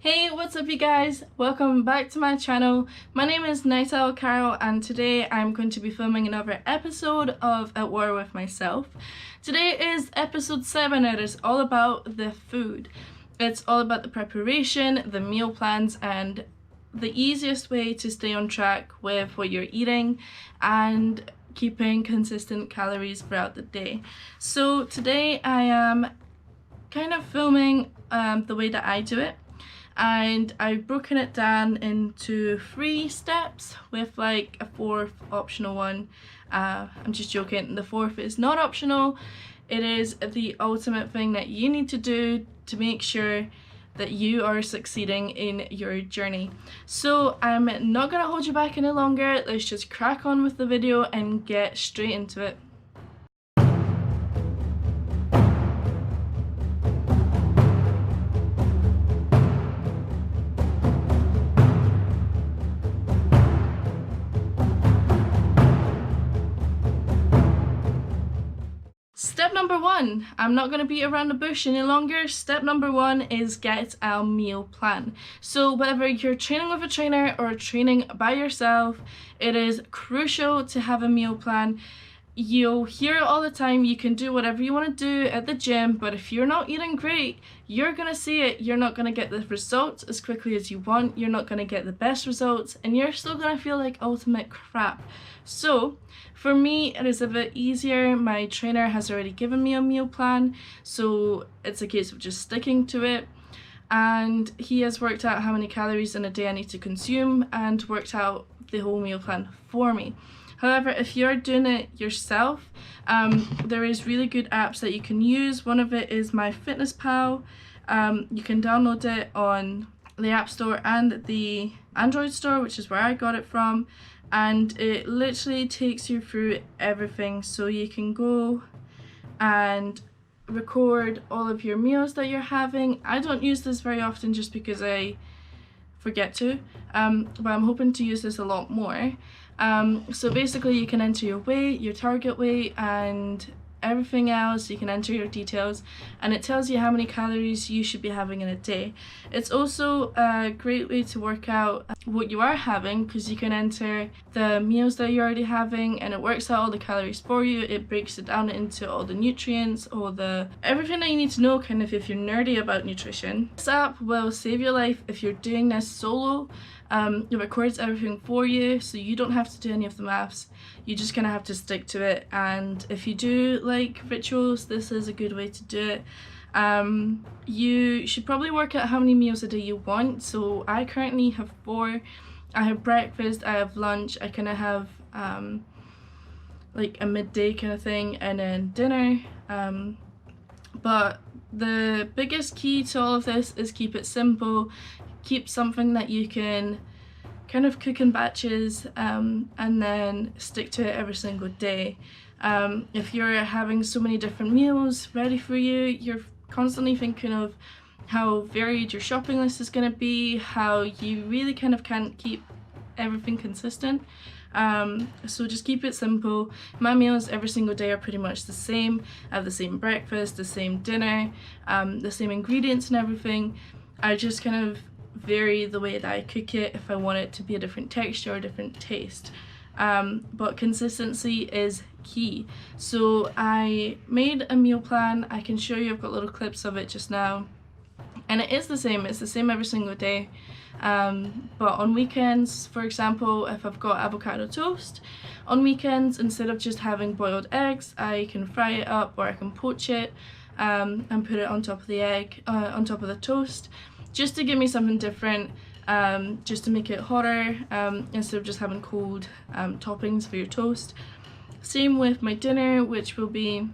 Hey, what's up you guys? Welcome back to my channel. My name is NightOwlKarol and today I'm going to be filming another episode of At War With Myself. Today is episode 7. It is all about the food. It's all about the preparation, the meal plans, and the easiest way to stay on track with what you're eating and keeping consistent calories throughout the day. So today I am kind of filming the way that I do it. And I've broken it down into 3 steps with like a 4th optional one. I'm just joking, the 4th is not optional. It is the ultimate thing that you need to do to make sure that you are succeeding in your journey. So I'm not gonna hold you back any longer. Let's just crack on with the video and get straight into it. Step number 1, I'm not going to beat around the bush any longer. Step number 1 is get a meal plan. So whether you're training with a trainer or training by yourself, it is crucial to have a meal plan. You'll hear it all the time, you can do whatever you want to do at the gym, but if you're not eating great, you're going to see it. You're not going to get the results as quickly as you want, you're not going to get the best results, and you're still going to feel like ultimate crap. So for me, it is a bit easier. My trainer has already given me a meal plan, so it's a case of just sticking to it. And he has worked out how many calories in a day I need to consume and worked out the whole meal plan for me. However, if you're doing it yourself, there is really good apps that you can use. One of it is MyFitnessPal. You can download it on the App Store and the Android store, which is where I got it from. And it literally takes you through everything. So you can go and record all of your meals that you're having. I don't use this very often just because I forget to, but I'm hoping to use this a lot more. So basically you can enter your weight, your target weight, and everything else. You can enter your details and it tells you how many calories you should be having in a day. It's also a great way to work out what you are having because you can enter the meals that you're already having and it works out all the calories for you. It breaks it down into all the nutrients, everything that you need to know kind of if you're nerdy about nutrition. This app will save your life if you're doing this solo. It records everything for you, so you don't have to do any of the maths. You're just gonna have to stick to it, and if you do like rituals, this is a good way to do it. You should probably work out how many meals a day you want. So I currently have 4. I have breakfast, I have lunch, I kind of have like a midday kind of thing, and then dinner. But the biggest key to all of this is keep it simple. Keep something that you can kind of cook in batches and then stick to it every single day. If you're having so many different meals ready for you, you're constantly thinking of how varied your shopping list is going to be, how you really kind of can't keep everything consistent. So just keep it simple. My meals every single day are pretty much the same. I have the same breakfast, the same dinner, the same ingredients and everything. I just kind of vary the way that I cook it if I want it to be a different texture or a different taste. But consistency is key. So I made a meal plan. I can show you, I've got little clips of it just now, and it is the same. It's the same every single day. But on weekends, for example, if I've got avocado toast, on weekends instead of just having boiled eggs, I can fry it up or I can poach it and put it on top of the egg, on top of the toast, just to give me something different, just to make it hotter instead of just having cold toppings for your toast. Same with my dinner, which will be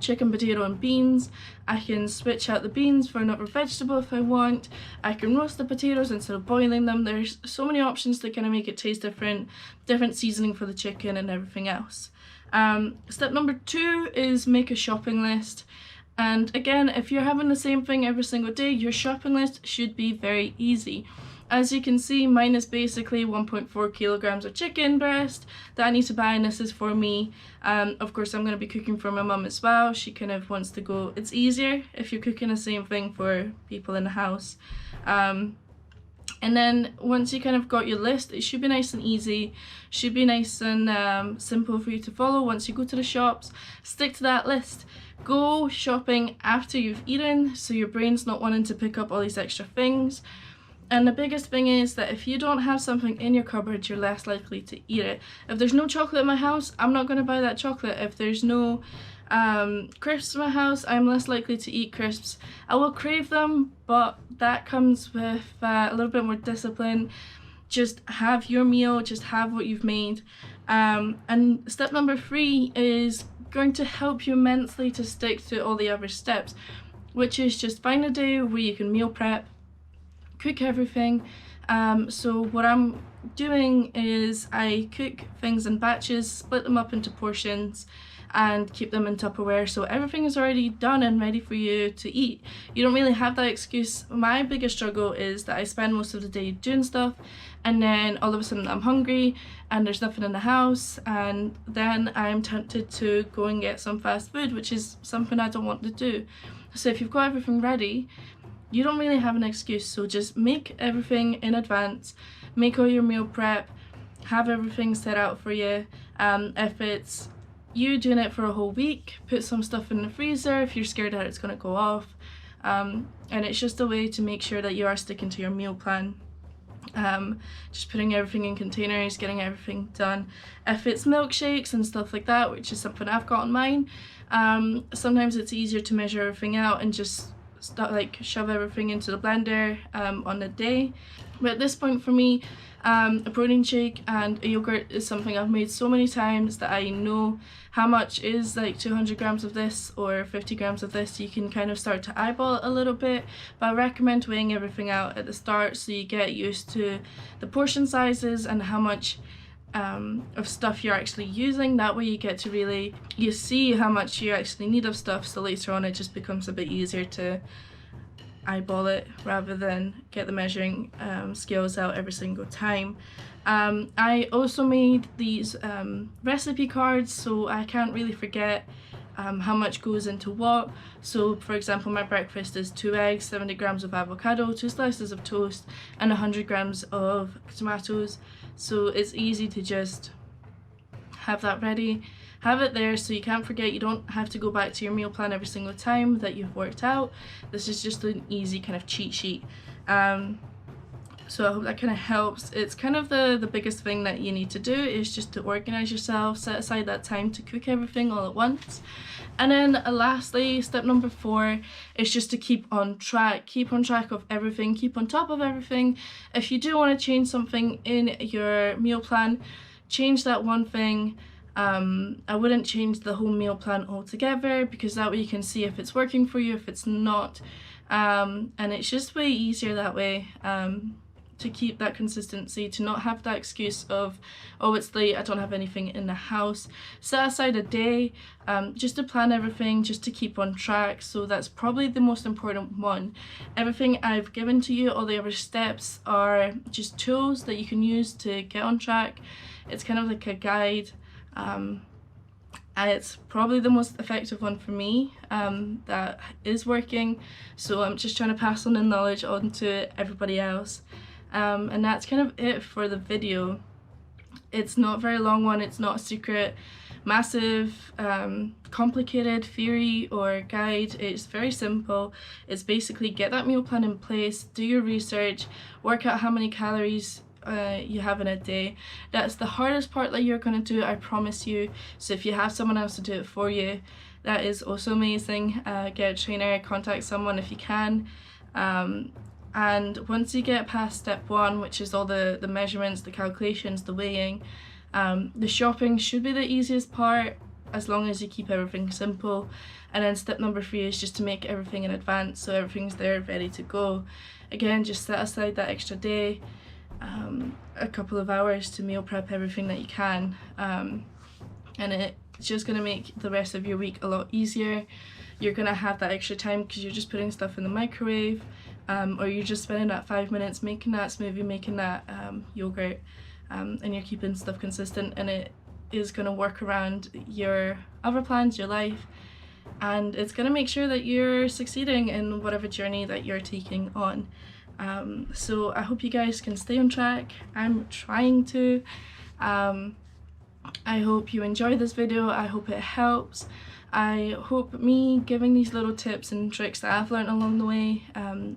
chicken, potato and beans. I can switch out the beans for another vegetable if I want. I can roast the potatoes instead of boiling them. There's so many options to kind of make it taste different seasoning for the chicken and everything else. Step number 2 is make a shopping list. And again, if you're having the same thing every single day, your shopping list should be very easy. As you can see, mine is basically 1.4 kilograms of chicken breast that I need to buy, and this is for me. Of course, I'm going to be cooking for my mum as well. She kind of wants to go. It's easier if you're cooking the same thing for people in the house. And then once you kind of got your list, it should be nice and easy, should be nice and simple for you to follow. Once you go to the shops, stick to that list. Go shopping after you've eaten, so your brain's not wanting to pick up all these extra things. And the biggest thing is that if you don't have something in your cupboard, you're less likely to eat it. If there's no chocolate in my house, I'm not going to buy that chocolate. If there's no crisps in my house, I'm less likely to eat crisps. I will crave them, but that comes with a little bit more discipline. Just have your meal, just have what you've made. And step number 3 is going to help you immensely to stick to all the other steps, which is just find a day where you can meal prep, cook everything. So what I'm doing is I cook things in batches, split them up into portions, and keep them in Tupperware, so everything is already done and ready for you to eat. You don't really have that excuse. My biggest struggle is that I spend most of the day doing stuff, and then all of a sudden I'm hungry and there's nothing in the house, and then I'm tempted to go and get some fast food, which is something I don't want to do. So if you've got everything ready, you don't really have an excuse. So just make everything in advance, make all your meal prep, have everything set out for you. If it's you doing it for a whole week, put some stuff in the freezer if you're scared that it's going to go off. And it's just a way to make sure that you are sticking to your meal plan. Just putting everything in containers, getting everything done. If it's milkshakes and stuff like that, which is something I've got on mine, sometimes it's easier to measure everything out and just shove everything into the blender on the day. But at this point for me, a protein shake and a yogurt is something I've made so many times that I know how much is like 200 grams of this or 50 grams of this. You can kind of start to eyeball it a little bit, but I recommend weighing everything out at the start so you get used to the portion sizes and how much of stuff you're actually using. That way you get to you see how much you actually need of stuff, so later on it just becomes a bit easier to eyeball it rather than get the measuring scales out every single time. I also made these recipe cards so I can't really forget how much goes into what. So for example, my breakfast is 2 eggs, 70 grams of avocado, 2 slices of toast, and 100 grams of tomatoes. So it's easy to just have that ready, have it there so you can't forget. You don't have to go back to your meal plan every single time that you've worked out. This is just an easy kind of cheat sheet. So I hope that kind of helps. It's kind of the biggest thing that you need to do is just to organize yourself, set aside that time to cook everything all at once. And then lastly, step number 4 is just to keep on track of everything, keep on top of everything. If you do want to change something in your meal plan, change that one thing. I wouldn't change the whole meal plan altogether, because that way you can see if it's working for you, if it's not, and it's just way easier that way. To keep that consistency, to not have that excuse of, oh, it's late, I don't have anything in the house. Set aside a day just to plan everything, just to keep on track. So that's probably the most important one. Everything I've given to you, all the other steps, are just tools that you can use to get on track. It's kind of like a guide, and it's probably the most effective one for me that is working. So I'm just trying to pass on the knowledge on to everybody else. And that's kind of it for the video. It's not a very long one, it's not a secret, massive, complicated theory or guide. It's very simple. It's basically get that meal plan in place, do your research, work out how many calories you have in a day. That's the hardest part that you're going to do, I promise you. So if you have someone else to do it for you, that is also amazing. Get a trainer, contact someone if you can. And once you get past step 1, which is all the measurements, the calculations, the weighing, the shopping should be the easiest part, as long as you keep everything simple. And then step number 3 is just to make everything in advance, so everything's there ready to go. Again, just set aside that extra day, a couple of hours to meal prep everything that you can, and it's just going to make the rest of your week a lot easier. You're going to have that extra time because you're just putting stuff in the microwave. or you're just spending that 5 minutes making that smoothie, making that yogurt, and you're keeping stuff consistent, and it is going to work around your other plans, your life, and it's going to make sure that you're succeeding in whatever journey that you're taking on. So I hope you guys can stay on track. I'm trying to. I hope you enjoy this video. I hope it helps. I hope me giving these little tips and tricks that I've learned along the way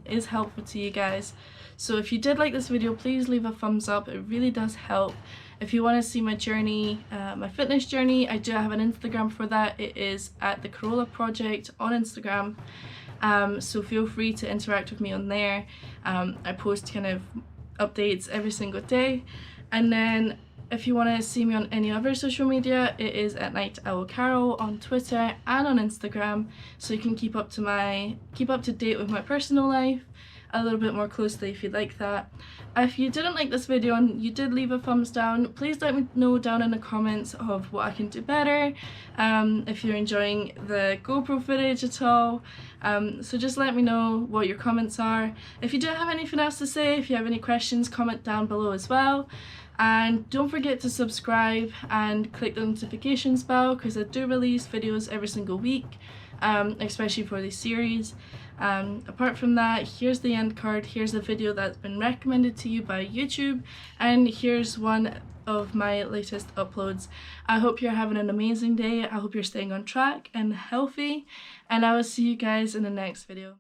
is helpful to you guys. So if you did like this video, please leave a thumbs up. It really does help. If you want to see my journey, my fitness journey, I do have an Instagram for that. It is at the Karola Project on Instagram. So feel free to interact with me on there. I post kind of updates every single day. And then if you want to see me on any other social media, it is at NightOwlKarol on Twitter and on Instagram, so you can keep up to date with my personal life a little bit more closely if you'd like that. If you didn't like this video and you did leave a thumbs down, please let me know down in the comments of what I can do better, if you're enjoying the GoPro footage at all. So just let me know what your comments are. If you do have anything else to say, if you have any questions, comment down below as well. And don't forget to subscribe and click the notifications bell, because I do release videos every single week, especially for this series. Apart from that, here's the end card, here's a video that's been recommended to you by YouTube, and here's one of my latest uploads. I hope you're having an amazing day. I hope you're staying on track and healthy, and I will see you guys in the next video.